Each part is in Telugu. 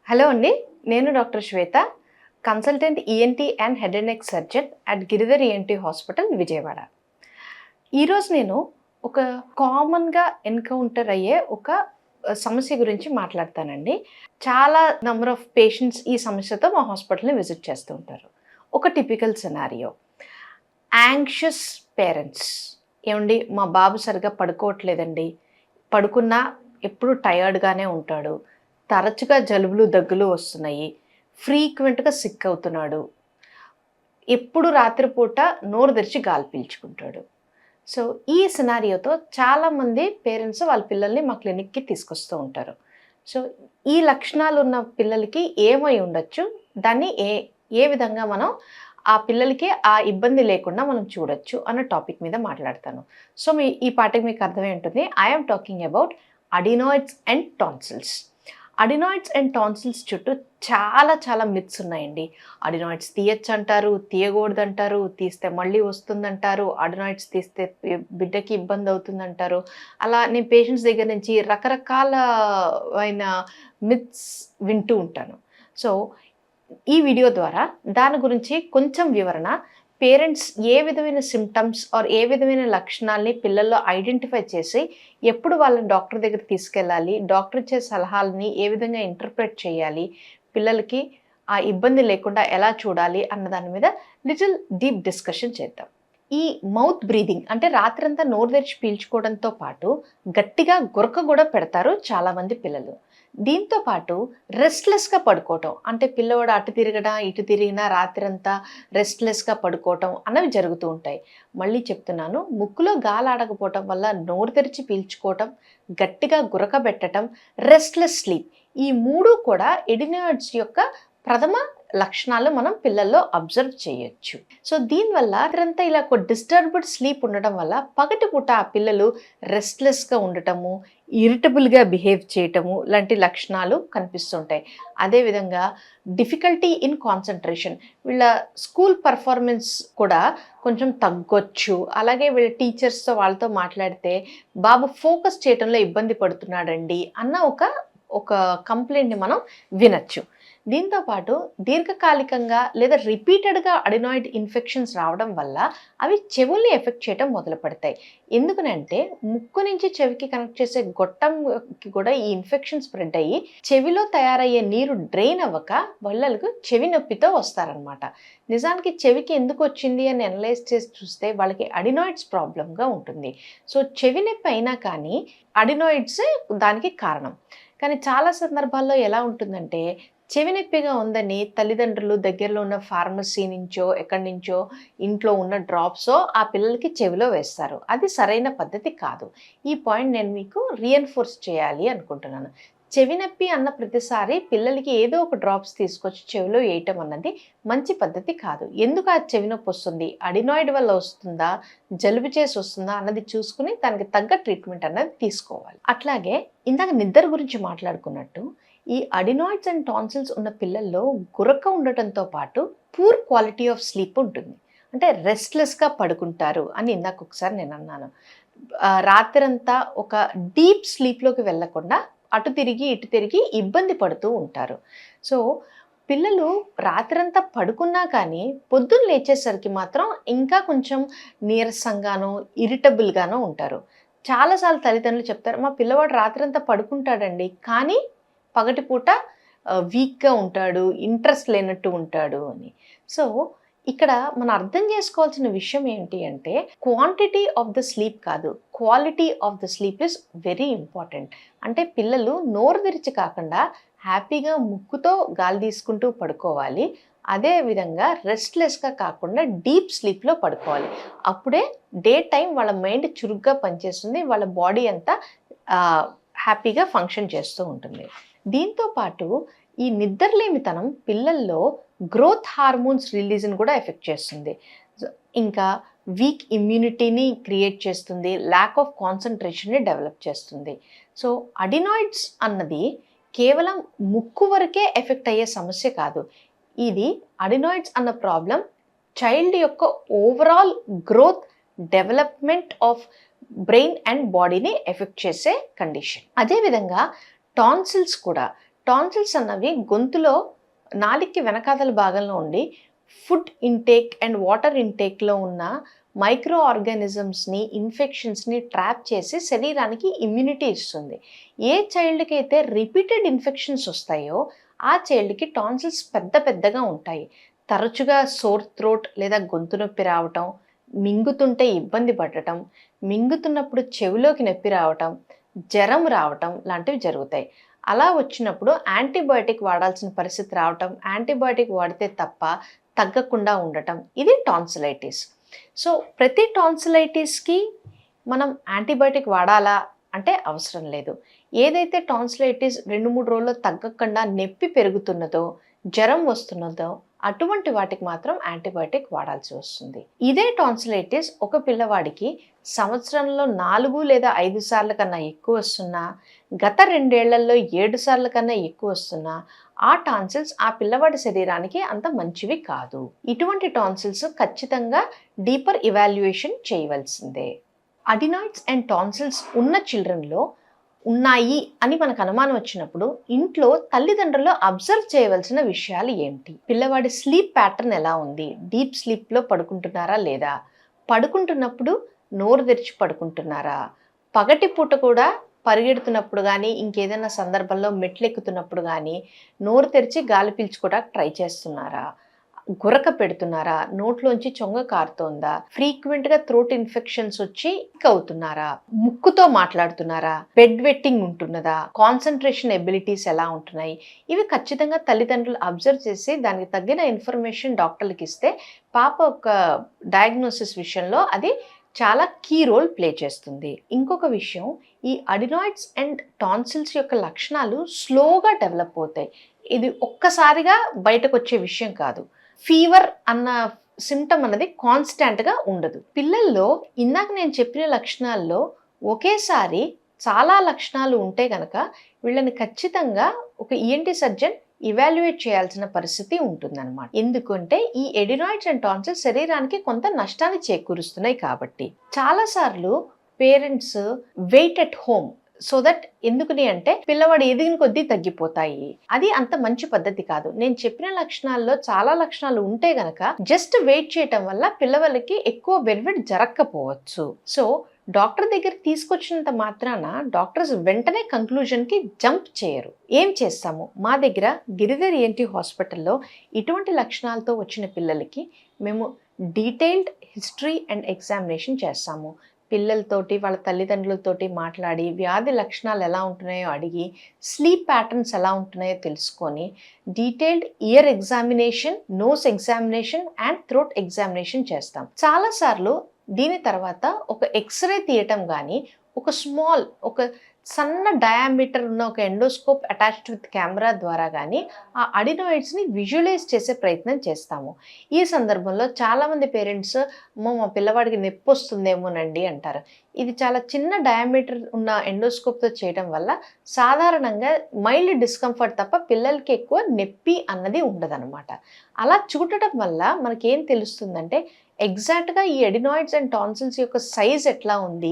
హలో అండి. నేను doctor Shweta, consultant ENT and head and neck surgeon at Giridhar ENT hospital, Vijayawada. ఈరోజు నేను ఒక కామన్‌గా ఎన్‌కౌంటర్ అయ్యే ఒక సమస్య గురించి మాట్లాడతానండి. చాలా నంబర్ ఆఫ్ పేషెంట్స్ ఈ సమస్యతో మా హాస్పిటల్‌ని విజిట్ చేస్తూ ఉంటారు. ఒక టిపికల్ సినారియో, యాంగ్షియస్ పేరెంట్స్. ఏవండీ, మా బాబు సరిగ్గా పడుకోవట్లేదండి. పడుకున్నా ఎప్పుడు టయర్డ్‌గానే ఉంటాడు. తరచుగా జలుబులు, దగ్గులు వస్తున్నాయి. ఫ్రీక్వెంట్‌గా సిక్ అవుతున్నాడు. ఎప్పుడు రాత్రిపూట నోరు తెరిచి గాలి పీల్చుకుంటాడు. సో, ఈ సినారియోతో చాలామంది పేరెంట్స్ వాళ్ళ పిల్లల్ని మా క్లినిక్‌కి తీసుకొస్తూ ఉంటారు. సో, ఈ లక్షణాలున్న పిల్లలకి ఏమై ఉండొచ్చు? దాన్ని ఏ ఏ విధంగా మనం ఆ పిల్లలకి ఆ ఇబ్బంది లేకుండా మనం చూడొచ్చు అన్న టాపిక్ మీద మాట్లాడతాను. సో, ఈ పాటికి మీకు అర్థమై ఉంటుంది. I am talking about adenoids and tonsils. Adenoids and tonsils చుట్టూ చాలా మిత్స్ ఉన్నాయండి. అడినాయిడ్స్ తీయొచ్చంటారు, తీయకూడదంటారు, తీస్తే మళ్ళీ వస్తుందంటారు, అడినాయిడ్స్ తీస్తే బిడ్డకి ఇబ్బందవుతుందంటారు. అలా నేను పేషెంట్స్ దగ్గర నుంచి రకరకాలమైన మిత్స్ వింటూ ఉంటాను. సో, ఈ వీడియో ద్వారా దాని గురించి కొంచెం వివరణ, పేరెంట్స్ ఏ విధమైన సింప్టమ్స్ ఆర్ ఏ విధమైన లక్షణాల్ని పిల్లల్లో ఐడెంటిఫై చేసి ఎప్పుడు వాళ్ళని డాక్టర్ దగ్గరికి తీసుకెళ్ళాలి, డాక్టర్ ఇచ్చే సలహాలని ఏ విధంగా ఇంటర్ప్రెట్ చేయాలి, పిల్లలకి ఆ ఇబ్బంది లేకుండా ఎలా చూడాలి అన్న దాని మీద లిటిల్ డీప్ డిస్కషన్ చేద్దాం. ఈ మౌత్ బ్రీదింగ్ అంటే రాత్రంతా నోరు తెరిచి పీల్చుకోవడంతో పాటు గట్టిగా గురక కూడా పెడతారు చాలామంది పిల్లలు. దీంతో పాటు రెస్ట్‌లెస్‌గా పడుకోవటం. అంటే పిల్లవాడు అటు తిరగడా, ఇటు తిరిగినా రాత్రంతా రెస్ట్‌లెస్‌గా పడుకోవటం అన్నవి జరుగుతూ ఉంటాయి. మళ్ళీ చెప్తున్నాను, ముక్కులో గాలి ఆడకపోవటం వల్ల నోరు తెరిచి పీల్చుకోవటం, గట్టిగా గురకబెట్టటం, రెస్ట్‌లెస్ స్లీప్. ఈ 3 కూడా ఎడినాయిడ్స్ యొక్క ప్రథమ లక్షణాలు మనం పిల్లల్లో అబ్జర్వ్ చేయొచ్చు. సో, దీనివల్ల రాత్రంతా ఇలా డిస్టర్బ్డ్ స్లీప్ ఉండడం వల్ల పగటిపూట ఆ పిల్లలు రెస్ట్‌లెస్‌గా ఉండటము, ఇరిటబుల్‌గా బిహేవ్ చేయటము లాంటి లక్షణాలు కనిపిస్తుంటాయి. అదేవిధంగా డిఫికల్టీ ఇన్ కాన్సంట్రేషన్, వీళ్ళ స్కూల్ పెర్ఫార్మెన్స్ కూడా కొంచెం తగ్గొచ్చు. అలాగే వీళ్ళ టీచర్స్‌తో వాళ్ళతో మాట్లాడితే బాబు ఫోకస్ చేయటంలో ఇబ్బంది పడుతున్నాడండి అన్న ఒక కంప్లెయింట్‌ని మనం వినొచ్చు. దీంతో పాటు దీర్ఘకాలికంగా లేదా రిపీటెడ్‌గా అడినాయిడ్ ఇన్ఫెక్షన్స్ రావడం వల్ల అవి చెవుల్ని ఎఫెక్ట్ చేయడం మొదలుపెడతాయి. ఎందుకనంటే ముక్కు నుంచి చెవికి కనెక్ట్ చేసే గొట్టంకి కూడా ఈ ఇన్ఫెక్షన్ స్ప్రెడ్ అయ్యి చెవిలో తయారయ్యే నీరు డ్రైన్ అవ్వక పిల్లలకు చెవి నొప్పితో వస్తారనమాట. నిజానికి చెవికి ఎందుకు వచ్చింది అని అనలైజ్ చేసి చూస్తే వాళ్ళకి అడినాయిడ్స్ ప్రాబ్లంగా ఉంటుంది. సో, చెవి నొప్పి అయినా కానీ అడినాయిడ్సే దానికి కారణం. కానీ చాలా సందర్భాల్లో ఎలా ఉంటుందంటే, చెవి నొప్పిగా ఉందని తల్లిదండ్రులు దగ్గరలో ఉన్న ఫార్మసీ నుంచో, ఎక్కడి నుంచో ఇంట్లో ఉన్న డ్రాప్సో ఆ పిల్లలకి చెవిలో వేస్తారు. అది సరైన పద్ధతి కాదు. ఈ పాయింట్ నేను మీకు రీఎన్ఫోర్స్ చేయాలి అనుకుంటున్నాను. చెవి నొప్పి అన్న ప్రతిసారి పిల్లలకి ఏదో ఒక డ్రాప్స్ తీసుకొచ్చి చెవిలో వేయటం అన్నది మంచి పద్ధతి కాదు. ఎందుకు ఆ చెవి నొప్పి వస్తుంది? అడినాయిడ్ వల్ల వస్తుందా? జలుబు చేసి వస్తుందా? అన్నది చూసుకుని దానికి తగ్గ ట్రీట్మెంట్ అన్నది తీసుకోవాలి. అట్లాగే ఇందాక నిద్ర గురించి మాట్లాడుకున్నట్టు, ఈ అడినాయిడ్స్ అండ్ టాన్సిల్స్ ఉన్న పిల్లల్లో గురక ఉండటంతో పాటు పూర్ క్వాలిటీ ఆఫ్ స్లీప్ ఉంటుంది. అంటే రెస్ట్‌లెస్‌గా పడుకుంటారు అని ఇందాక ఒకసారి నేను అన్నాను. రాత్రంతా ఒక డీప్ స్లీప్‌లోకి వెళ్ళకుండా అటు తిరిగి, ఇటు తిరిగి ఇబ్బంది పడుతూ ఉంటారు. సో, పిల్లలు రాత్రంతా పడుకున్నా కానీ పొద్దున్న లేచేసరికి మాత్రం ఇంకా కొంచెం నీరసంగానో, ఇరిటబుల్‌గానో ఉంటారు. చాలా సార్లు తల్లిదండ్రులు చెప్తారు, మా పిల్లవాడు రాత్రంతా పడుకుంటాడండి, కానీ పగటిపూట వీక్‌గా ఉంటాడు, ఇంట్రెస్ట్ లేనట్టు ఉంటాడు అని. సో, ఇక్కడ మనం అర్థం చేసుకోవాల్సిన విషయం ఏంటి అంటే, క్వాంటిటీ ఆఫ్ ద స్లీప్ కాదు, quality of the sleep is very important. అంటే పిల్లలు నోరు తెరిచి కాకుండా హ్యాపీగా ముక్కుతో గాలి తీసుకుంటూ పడుకోవాలి. అదే విధంగా రెస్ట్‌లెస్‌గా కాకుండా డీప్ స్లీప్‌లో పడుకోవాలి. అప్పుడే డే టైమ్ వాళ్ళ మైండ్ చురుగ్గా పనిచేస్తుంది. వాళ్ళ బాడీ అంతా హ్యాపీగా ఫంక్షన్ చేస్తూ ఉంటుంది. దీంతో పాటు ఈ నిద్రలేమితనం పిల్లల్లో గ్రోత్ హార్మోన్స్ రిలీజ్‌ని కూడా ఎఫెక్ట్ చేస్తుంది. ఇంకా వీక్ ఇమ్యూనిటీని క్రియేట్ చేస్తుంది. ల్యాక్ ఆఫ్ కాన్సంట్రేషన్‌ని డెవలప్ చేస్తుంది. సో, అడినాయిడ్స్ అన్నది కేవలం ముక్కు వరకే ఎఫెక్ట్ అయ్యే సమస్య కాదు. ఇది అడినాయిడ్స్ అన్న ప్రాబ్లమ్ చైల్డ్ యొక్క overall growth, development of brain and బాడీని ఎఫెక్ట్ చేసే కండిషన్. అదేవిధంగా టాన్సిల్స్ కూడా. టాన్సిల్స్ అన్నవి గొంతులో నాలికి వెనకాతల భాగంలో ఉండి ఫుడ్ ఇంటేక్ అండ్ వాటర్ ఇంటేక్లో ఉన్న మైక్రో ఆర్గానిజమ్స్ని, ఇన్ఫెక్షన్స్ని ట్రాప్ చేసి శరీరానికి ఇమ్యూనిటీ ఇస్తుంది. ఏ చైల్డ్కి అయితే రిపీటెడ్ ఇన్ఫెక్షన్స్ వస్తాయో ఆ చైల్డ్కి టాన్సిల్స్ పెద్ద పెద్దగా ఉంటాయి. తరచుగా సోర్ థ్రోట్ లేదా గొంతు నొప్పి రావటం, మింగుతుంటే ఇబ్బంది పడటం, మింగుతున్నప్పుడు చెవిలోకి నొప్పి రావటం, జ్వరం రావటం లాంటివి జరుగుతాయి. అలా వచ్చినప్పుడు యాంటీబయాటిక్ వాడాల్సిన పరిస్థితి రావటం, యాంటీబయాటిక్ వాడితే తప్ప తగ్గకుండా ఉండటం, ఇది టాన్సిలైటిస్. సో ప్రతి టాన్సిలైటిస్కి మనం యాంటీబయాటిక్ వాడాలా అంటే అవసరం లేదు. ఏదైతే టాన్సిలైటిస్ 2-3 రోజుల్లో తగ్గకుండా నొప్పి పెరుగుతున్నదో, జ్వరం వస్తున్నదో అటువంటి వాటికి మాత్రం యాంటీబయాటిక్ వాడాల్సి వస్తుంది. ఇదే టాన్సిలైటిస్ ఒక పిల్లవాడికి సంవత్సరంలో 4 లేదా 5 సార్ల కన్నా ఎక్కువ వస్తున్నా, గత 2 ఏళ్లలో 7 సార్ల కన్నా ఎక్కువ వస్తున్నా ఆ టాన్సిల్స్ ఆ పిల్లవాడి శరీరానికి అంత మంచివి కాదు. ఇటువంటి టాన్సిల్స్ ఖచ్చితంగా డీపర్ ఇవాల్యుయేషన్ చేయవలసిందే. అడినాయిడ్స్ అండ్ టాన్సిల్స్ ఉన్న చిల్డ్రన్లో ఉన్నాయి అని మనకు అనుమానం వచ్చినప్పుడు ఇంట్లో తల్లిదండ్రులు అబ్జర్వ్ చేయవలసిన విషయాలు ఏంటి? పిల్లవాడి స్లీప్ ప్యాటర్న్ ఎలా ఉంది? డీప్ స్లీప్లో పడుకుంటున్నారా లేదా? పడుకుంటున్నప్పుడు నోరు తెరిచి పడుకుంటున్నారా? పగటి పూట కూడా పరిగెడుతున్నప్పుడు కానీ ఇంకేదైనా సందర్భంలో మెట్లెక్కుతున్నప్పుడు కానీ నోరు తెరిచి గాలి పీల్చుకోవడానికి ట్రై చేస్తున్నారా? గురక పెడుతున్నారా? నోట్లోంచి చొంగ కారుతోందా? ఫ్రీక్వెంట్గా థ్రోట్ ఇన్ఫెక్షన్స్ వచ్చి అవుతున్నారా? ముక్కుతో మాట్లాడుతున్నారా? బెడ్ వెట్టింగ్ ఉంటున్నదా? కాన్సన్ట్రేషన్ ఎబిలిటీస్ ఎలా ఉంటున్నాయి? ఇవి ఖచ్చితంగా తల్లిదండ్రులు అబ్జర్వ్ చేసి దానికి తగిన ఇన్ఫర్మేషన్ డాక్టర్లకు ఇస్తే పాప ఒక డయాగ్నోసిస్ విషయంలో అది చాలా కీ రోల్ ప్లే చేస్తుంది. ఇంకొక విషయం, ఈ అడినాయిడ్స్ అండ్ టాన్సిల్స్ యొక్క లక్షణాలు స్లోగా డెవలప్ అవుతాయి. ఇది ఒక్కసారిగా బయటకు వచ్చే విషయం కాదు. ఫీవర్ అన్న సిమ్టమ్ అన్నది కాన్స్టాంట్గా ఉండదు. పిల్లల్లో ఇందాక నేను చెప్పిన లక్షణాల్లో ఒకేసారి చాలా లక్షణాలు ఉంటే కనుక వీళ్ళని ఖచ్చితంగా ఒక ఈఎన్టీ సర్జన్ ఇవాల్యుయేట్ చేయాల్సిన పరిస్థితి ఉంటుందన్నమాట. ఎందుకంటే ఈ అడినాయిడ్స్ అండ్ టాన్సిల్స్ శరీరానికి కొంత నష్టాన్ని చేకూరుస్తున్నాయి కాబట్టి. చాలాసార్లు parents wait at home so that ఎందుకని అంటే పిల్లవాడు ఎదిగిన కొద్దీ తగ్గిపోతాయి. అది అంత మంచి పద్ధతి కాదు. నేను చెప్పిన లక్షణాల్లో చాలా లక్షణాలు ఉంటే గనక జస్ట్ వెయిట్ చేయటం వల్ల పిల్లవాళ్ళకి ఎక్కువ బెనిఫిట్ జరగకపోవచ్చు. సో డాక్టర్ దగ్గర తీసుకొచ్చినంత మాత్రాన డాక్టర్స్ వెంటనే కంక్లూజన్కి జంప్ చేయరు. ఏం చేస్తాము? మా దగ్గర గిరిధర్ ఈఎన్టీ హాస్పిటల్లో ఇటువంటి లక్షణాలతో వచ్చిన పిల్లలకి మేము డీటెయిల్డ్ హిస్టరీ అండ్ ఎగ్జామినేషన్ చేస్తాము. పిల్లలతోటి వాళ్ళ తల్లిదండ్రులతోటి మాట్లాడి వ్యాధి లక్షణాలు ఎలా ఉంటున్నాయో అడిగి స్లీప్ ప్యాటర్న్స్ ఎలా ఉంటున్నాయో తెలుసుకొని detailed ear examination, nose examination and throat examination చేస్తాం. చాలాసార్లు దీని తర్వాత ఒక ఎక్స్రే తీయటం కానీ ఒక సన్న డయామీటర్ ఉన్న ఒక ఎండోస్కోప్ అటాచ్డ్ విత్ కెమెరా ద్వారా కానీ ఆ అడినాయిడ్స్ని విజువలైజ్ చేసే ప్రయత్నం చేస్తాము. ఈ సందర్భంలో చాలామంది పేరెంట్స్ మా పిల్లవాడికి నొప్పి వస్తుందేమోనండి అంటారు. ఇది చాలా చిన్న డయామీటర్ ఉన్న ఎండోస్కోప్తో చేయడం వల్ల సాధారణంగా మైల్డ్ డిస్కంఫర్ట్ తప్ప పిల్లలకి ఎక్కువ నొప్పి అన్నది ఉండదన్నమాట. అలా చూడటం వల్ల మనకేం తెలుస్తుందంటే ఎగ్జాక్ట్గా ఈ అడినాయిడ్స్ అండ్ టాన్సిల్స్ యొక్క సైజ్ ఎట్లా ఉంది,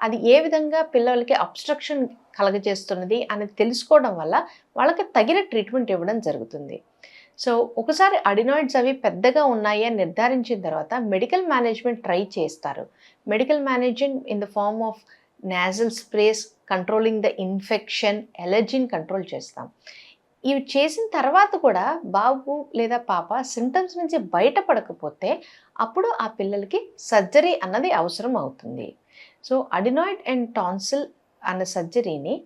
అది ఏ విధంగా పిల్లలకి అబ్స్ట్రక్షన్ కలగజేస్తున్నది అనేది తెలుసుకోవడం వల్ల వాళ్ళకి తగిన ట్రీట్మెంట్ ఇవ్వడం జరుగుతుంది. సో ఒకసారి అడినాయిడ్స్ అవి పెద్దగా ఉన్నాయి అని నిర్ధారించిన తర్వాత మెడికల్ మేనేజ్మెంట్ ట్రై చేస్తారు. Medical management in the form of nasal sprays, controlling the infection, ఎలర్జీని కంట్రోల్ చేస్తాం. ఇవి చేసిన తర్వాత కూడా బాబు లేదా పాప సింటమ్స్ నుంచి బయటపడకపోతే అప్పుడు ఆ పిల్లలకి సర్జరీ అన్నది అవసరం అవుతుంది. సో అడినాయిడ్ అండ్ టాన్సిల్ అన్న సర్జరీని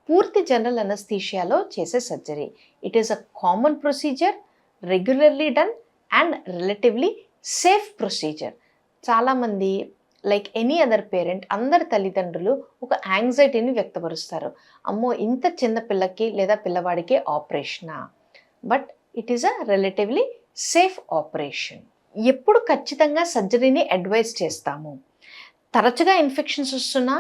పూర్తి జనరల్ అనస్థీషియాలో చేసే surgery. It is a common procedure, regularly done and relatively safe procedure. చాలామంది లైక్ ఎనీ అదర్ పేరెంట్ అందరి తల్లిదండ్రులు ఒక యాంగ్జైటీని వ్యక్తపరుస్తారు. అమ్మో ఇంత చిన్న పిల్లకి లేదా పిల్లవాడికి ఆపరేషనా? But it is a relatively safe operation. ఎప్పుడు ఖచ్చితంగా సర్జరీని అడ్వైజ్ చేస్తాము? తరచుగా ఇన్ఫెక్షన్స్ వస్తున్నా,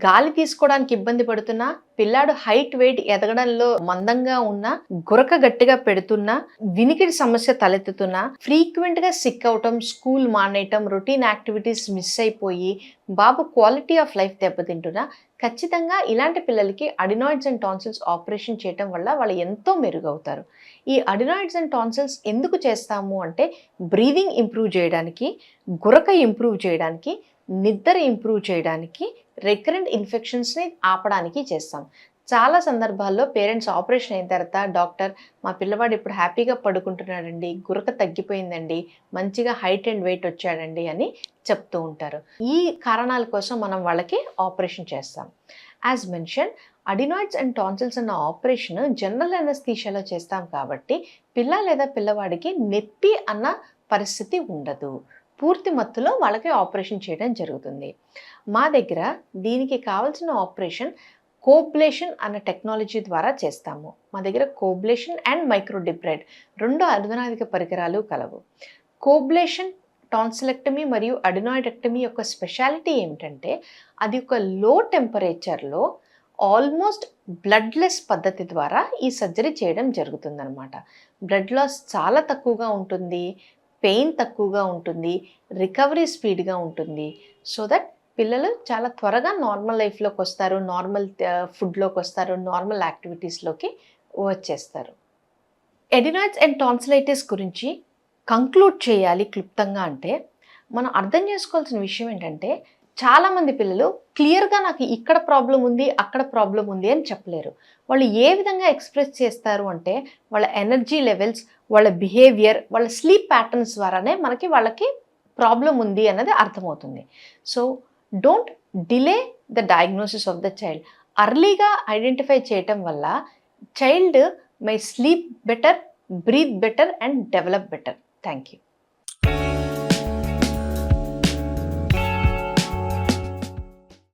గాలి తీసుకోవడానికి ఇబ్బంది పడుతున్నా, పిల్లాడు హైట్ వెయిట్ ఎదగడంలో మందంగా ఉన్నా, గురక గట్టిగా పెడుతున్నా, వినికిడి సమస్య తలెత్తుతున్నా, ఫ్రీక్వెంట్గా సిక్ అవటం, స్కూల్ మానేయటం, రొటీన్ యాక్టివిటీస్ మిస్ అయిపోయి బాబు క్వాలిటీ ఆఫ్ లైఫ్ దెబ్బతింటున్నా, ఖచ్చితంగా ఇలాంటి పిల్లలకి అడినాయిడ్స్ అండ్ టాన్సిల్స్ ఆపరేషన్ చేయటం వల్ల వాళ్ళు ఎంతో మెరుగవుతారు. ఈ అడినాయిడ్స్ అండ్ టాన్సిల్స్ ఎందుకు చేస్తాము అంటే బ్రీదింగ్ ఇంప్రూవ్ చేయడానికి, గురక ఇంప్రూవ్ చేయడానికి, నిద్ర ఇంప్రూవ్ చేయడానికి, రికరెంట్ ఇన్ఫెక్షన్స్ని ఆపడానికి చేస్తాం. చాలా సందర్భాల్లో పేరెంట్స్ ఆపరేషన్ అయిన తర్వాత డాక్టర్ మా పిల్లవాడు ఇప్పుడు హ్యాపీగా పడుకుంటున్నాడండి, గురక తగ్గిపోయిందండి, మంచిగా హైట్ అండ్ వెయిట్ వచ్చాడండి అని చెప్తూ ఉంటారు. ఈ కారణాల కోసం మనం వాళ్ళకి ఆపరేషన్ చేస్తాం. As mention, adenoids and tonsils అన్న ఆపరేషన్ జనరల్ అనస్థీషియాలో చేస్తాం కాబట్టి పిల్ల లేదా పిల్లవాడికి నొప్పి అన్న పరిస్థితి ఉండదు. పూర్తి మత్తులో వాళ్ళకి ఆపరేషన్ చేయడం జరుగుతుంది. మా దగ్గర దీనికి కావాల్సిన ఆపరేషన్ కోబ్లేషన్ అన్న టెక్నాలజీ ద్వారా చేస్తాము. మా దగ్గర కోబ్లేషన్ అండ్ మైక్రోడిబ్రైడ్ 2 అధునాతన పరికరాలు కలవు. కోబ్లేషన్, టాన్సిలెక్టమీ మరియు అడినాయిడెక్టమీ యొక్క స్పెషాలిటీ ఏమిటంటే అది ఒక లో టెంపరేచర్లో ఆల్మోస్ట్ బ్లడ్లెస్ పద్ధతి ద్వారా ఈ సర్జరీ చేయడం జరుగుతుందన్నమాట. బ్లడ్ లాస్ చాలా తక్కువగా ఉంటుంది, పెయిన్ తక్కువగా ఉంటుంది, రికవరీ స్పీడ్గా ఉంటుంది. సో దట్ పిల్లలు చాలా త్వరగా నార్మల్ లైఫ్లోకి వస్తారు, నార్మల్ ఫుడ్లోకి వస్తారు, నార్మల్ యాక్టివిటీస్లోకి వచ్చేస్తారు. అడినాయిడ్స్ అండ్ టాన్సిలైటిస్ గురించి కంక్లూడ్ చేయాలి క్లుప్తంగా అంటే మనం అర్థం చేసుకోవాల్సిన విషయం ఏంటంటే చాలామంది పిల్లలు క్లియర్గా నాకు ఇక్కడ ప్రాబ్లం ఉంది, అక్కడ ప్రాబ్లం ఉంది అని చెప్పలేరు. వాళ్ళు ఏ విధంగా ఎక్స్ప్రెస్ చేస్తారు అంటే వాళ్ళ ఎనర్జీ లెవెల్స్, వాళ్ళ బిహేవియర్, వాళ్ళ స్లీప్ ప్యాటర్న్స్ ద్వారానే వాళ్ళకి ప్రాబ్లం ఉంది అన్నది అర్థమవుతుంది. So don't delay the diagnosis of the child. అర్లీగా ఐడెంటిఫై చేయటం వల్ల child may sleep better, breathe better and develop better. Thank you.